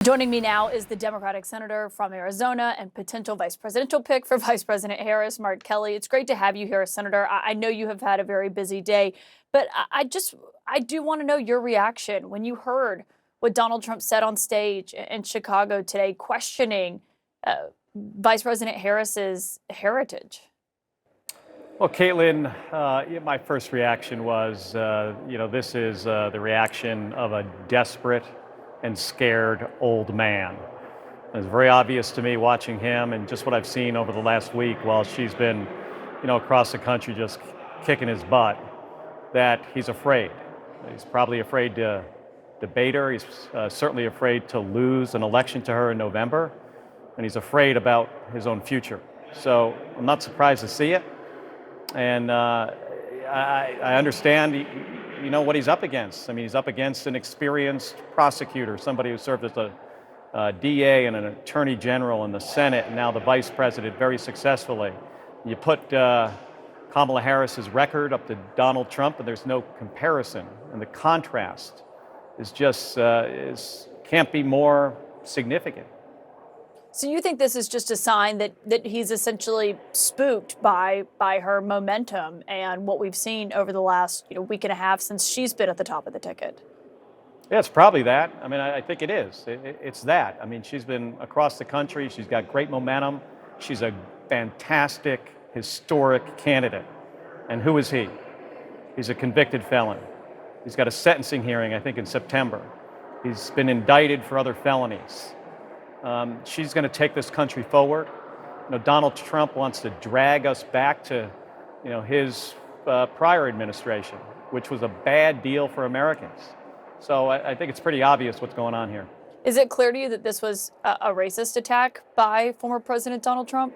Joining me now is the Democratic senator from Arizona and potential vice presidential pick for Vice President Harris, Mark Kelly. It's great to have you here, Senator. I know you have had a very busy day, but I do want to know your reaction when you heard what Donald Trump said on stage in Chicago today, questioning Vice President Harris's heritage. Well, Caitlin, my first reaction was, this is the reaction of a desperate and scared old man. It was very obvious to me watching him and just what I've seen over the last week while she's been, across the country just kicking his butt, that he's afraid. He's probably afraid to debate her. He's certainly afraid to lose an election to her in November, and he's afraid about his own future. So I'm not surprised to see it. And I understand, what he's up against. I mean, he's up against an experienced prosecutor, somebody who served as a DA and an attorney general in the Senate, and now the vice president very successfully. You put Kamala Harris's record up to Donald Trump, and there's no comparison. And the contrast is just can't be more significant. So you think this is just a sign that he's essentially spooked by her momentum and what we've seen over the last week and a half since she's been at the top of the ticket? Yeah, it's probably that. I mean, I think it is. It's that. I mean, she's been across the country. She's got great momentum. She's a fantastic, historic candidate. And who is he? He's a convicted felon. He's got a sentencing hearing, I think, in September. He's been indicted for other felonies. She's going to take this country forward. Donald Trump wants to drag us back to, his prior administration, which was a bad deal for Americans. So I think it's pretty obvious what's going on here. Is it clear to you that this was a racist attack by former President Donald Trump?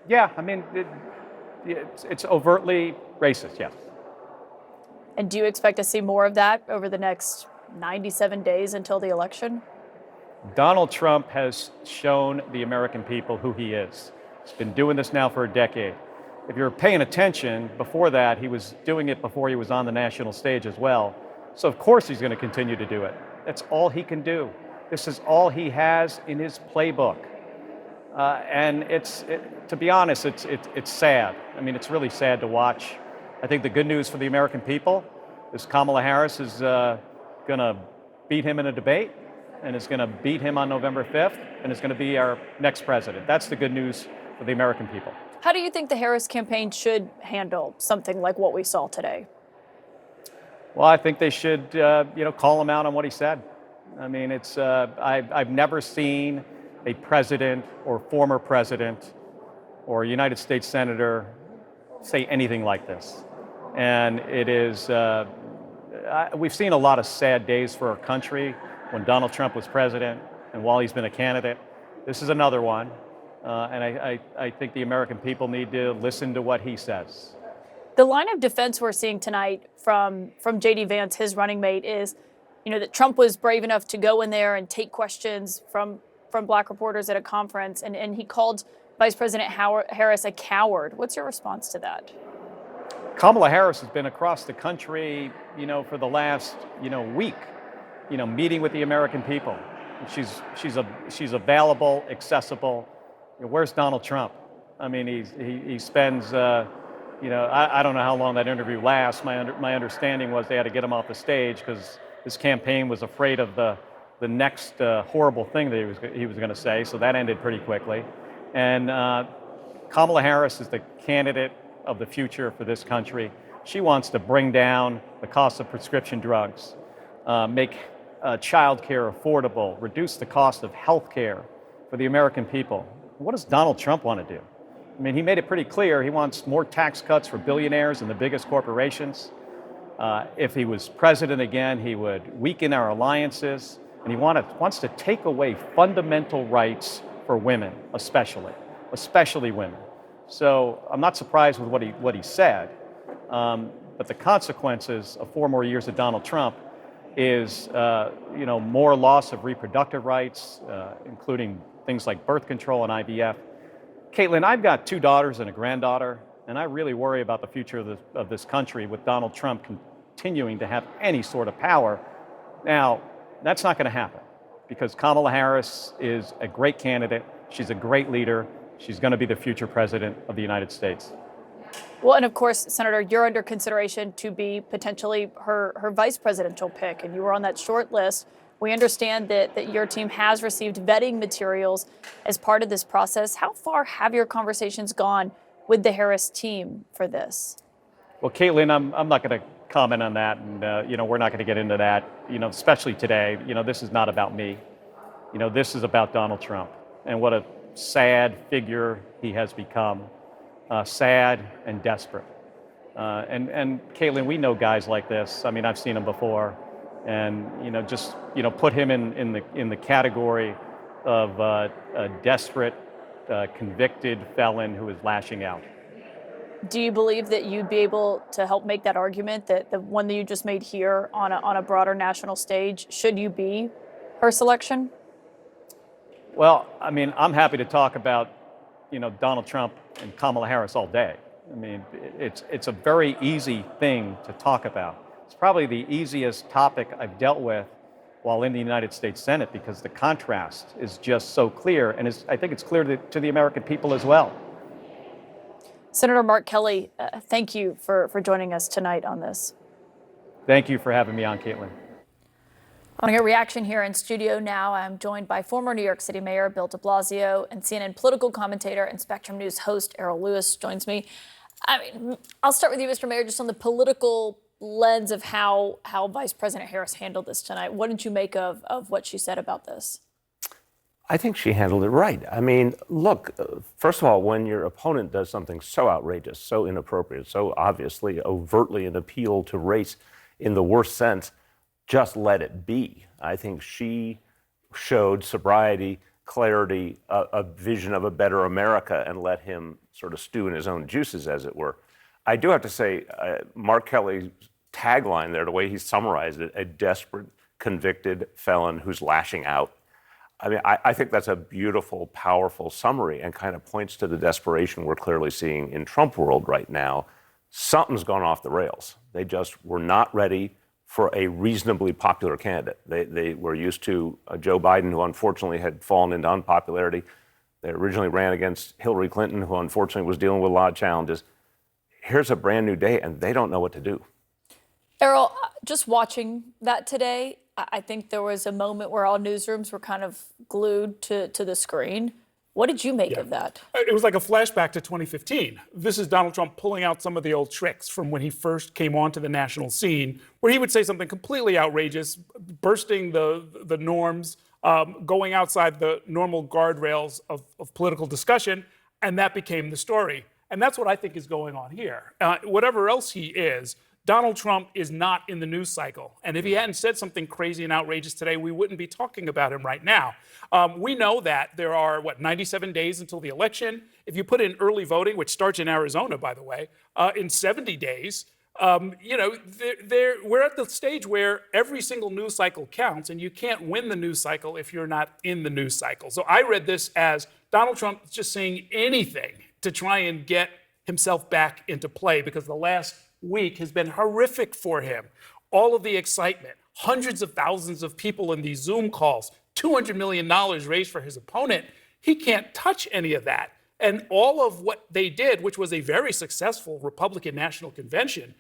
Yeah, I mean, it's overtly racist, yes. And do you expect to see more of that over the next 97 days until the election? Donald Trump has shown the American people who he is. He's been doing this now for a decade. If you're paying attention, before that, he was doing it before he was on the national stage as well. So of course he's going to continue to do it. That's all he can do. This is all he has in his playbook. And to be honest, it's sad. I mean, it's really sad to watch. I think the good news for the American people is Kamala Harris is going to beat him in a debate, and is going to beat him on November 5th, and is going to be our next president. That's the good news for the American people. How do you think the Harris campaign should handle something like what we saw today? Well, I think they should, call him out on what he said. I mean, I've never seen a president or former president or a United States senator say anything like this. And it is, we've seen a lot of sad days for our country when Donald Trump was president and while he's been a candidate. This is another one. And I think the American people need to listen to what he says. The line of defense we're seeing tonight from J.D. Vance, his running mate, is, that Trump was brave enough to go in there and take questions from black reporters at a conference, and he called Vice President Harris a coward. What's your response to that? Kamala Harris has been across the country, for the last, week, meeting with the American people. She's available, accessible. Where's Donald Trump? I mean, he spends, I don't know how long that interview lasts. My understanding was they had to get him off the stage because his campaign was afraid of the next horrible thing that he was going to say. So that ended pretty quickly. And Kamala Harris is the candidate of the future for this country. She wants to bring down the cost of prescription drugs, make child care affordable, reduce the cost of health care for the American people. What does Donald Trump want to do? I mean, he made it pretty clear he wants more tax cuts for billionaires and the biggest corporations. If he was president again, he would weaken our alliances, and he wants to take away fundamental rights for women, especially women. So I'm not surprised with what he said, but the consequences of 4 more years of Donald Trump is more loss of reproductive rights, including things like birth control and IVF. Caitlin, I've got 2 daughters and a granddaughter, and I really worry about the future of this country with Donald Trump continuing to have any sort of power. Now, that's not going to happen because Kamala Harris is a great candidate. She's a great leader. She's going to be the future president of the United States. Well, and of course, Senator, you're under consideration to be potentially her vice presidential pick, and you were on that short list. We understand that your team has received vetting materials as part of this process. How far have your conversations gone with the Harris team for this? Well, Caitlin, I'm not going to comment on that, and we're not going to get into that. Especially today. This is not about me. This is about Donald Trump and what a sad figure he has become, sad and desperate. And Caitlin, we know guys like this. I mean, I've seen them before, and just put him in the category of a desperate, convicted felon who is lashing out. Do you believe that you'd be able to help make that argument, that the one that you just made here on a broader national stage, should you be her selection? Well, I mean, I'm happy to talk about, Donald Trump and Kamala Harris all day. I mean, it's a very easy thing to talk about. It's probably the easiest topic I've dealt with while in the United States Senate, because the contrast is just so clear, and I think it's clear to the American people as well. Senator Mark Kelly, thank you for joining us tonight on this. Thank you for having me on, Caitlin. I want to get reaction here in studio now. I'm joined by former New York City Mayor Bill de Blasio, and CNN political commentator and Spectrum News host Errol Louis joins me. I'll start with you, Mr. Mayor, just on the political lens of how Vice President Harris handled this tonight. What did you make of what she said about this? I think she handled it right. I mean, look, first of all, when your opponent does something so outrageous, so inappropriate, so obviously overtly an appeal to race in the worst sense, just let it be. I think she showed sobriety, clarity, a vision of a better America, and let him sort of stew in his own juices, as it were. I do have to say, Mark Kelly's tagline there, the way he summarized it, a desperate, convicted felon who's lashing out. I mean, I think that's a beautiful, powerful summary, and kind of points to the desperation we're clearly seeing in Trump world right now. Something's gone off the rails. They just were not ready for a reasonably popular candidate. They were used to Joe Biden, who unfortunately had fallen into unpopularity. They originally ran against Hillary Clinton, who unfortunately was dealing with a lot of challenges. Here's a brand new day, and they don't know what to do. Errol, just watching that today, I think there was a moment where all newsrooms were kind of glued to the screen. What did you make of that? It was like a flashback to 2015. This is Donald Trump pulling out some of the old tricks from when he first came onto the national scene, where he would say something completely outrageous, bursting the norms, going outside the normal guardrails of political discussion, and that became the story. And that's what I think is going on here. Whatever else he is, Donald Trump is not in the news cycle. And if he hadn't said something crazy and outrageous today, we wouldn't be talking about him right now. We know that there are, 97 days until the election. If you put in early voting, which starts in Arizona, by the way, in 70 days, we're at the stage where every single news cycle counts, and you can't win the news cycle if you're not in the news cycle. So I read this as Donald Trump just saying anything to try and get himself back into play, because the last week has been horrific for him. All of the excitement, hundreds of thousands of people in these Zoom calls, $200 million raised for his opponent. He can't touch any of that. And all of what they did, which was a very successful Republican National Convention,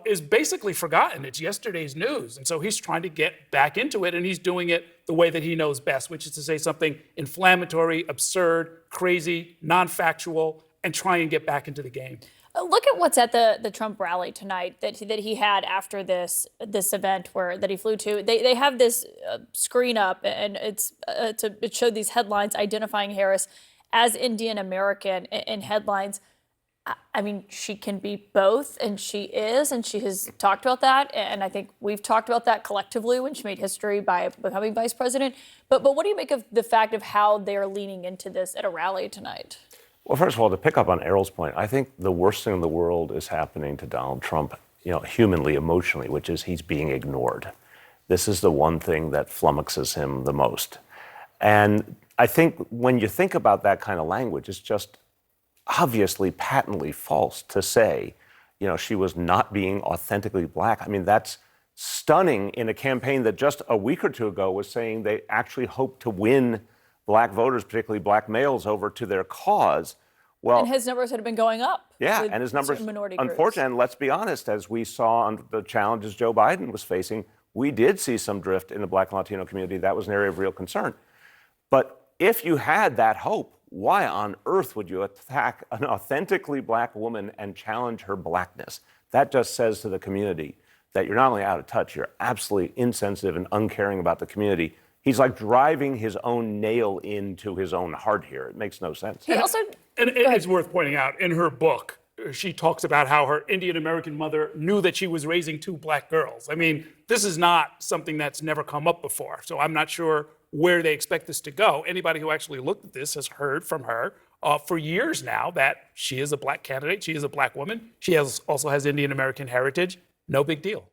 is basically forgotten. It's yesterday's news. And so he's trying to get back into it, and he's doing it the way that he knows best, which is to say something inflammatory, absurd, crazy, non-factual, and try and get back into the game. Look at what's at the Trump rally tonight that he had after this event that he flew to. They have this screen up, and it showed these headlines identifying Harris as Indian American in headlines. I mean, she can be both, and she is, and she has talked about that. And I think we've talked about that collectively when she made history by becoming vice president. But what do you make of the fact of how they're leaning into this at a rally tonight? Well, first of all, to pick up on Errol's point, I think the worst thing in the world is happening to Donald Trump, humanly, emotionally, which is he's being ignored. This is the one thing that flummoxes him the most. And I think when you think about that kind of language, it's just obviously patently false to say, she was not being authentically black. I mean, that's stunning in a campaign that just a week or two ago was saying they actually hope to win black voters, particularly black males, over to their cause. Well, And his numbers had been going up. yeah, with and his numbers, certain minority groups. unfortunately, and let's be honest, as we saw on the challenges Joe Biden was facing, we did see some drift in the black and Latino community. That was an area of real concern. But if you had that hope, why on earth would you attack an authentically black woman and challenge her blackness? That just says to the community that you're not only out of touch, you're absolutely insensitive and uncaring about the community. He's like driving his own nail into his own heart here. It makes no sense. He also, And it's worth pointing out, in her book, she talks about how her Indian American mother knew that she was raising 2 black girls. I mean, this is not something that's never come up before. So I'm not sure where they expect this to go. Anybody who actually looked at this has heard from her for years now that she is a black candidate. She is a black woman. She also has Indian American heritage. No big deal.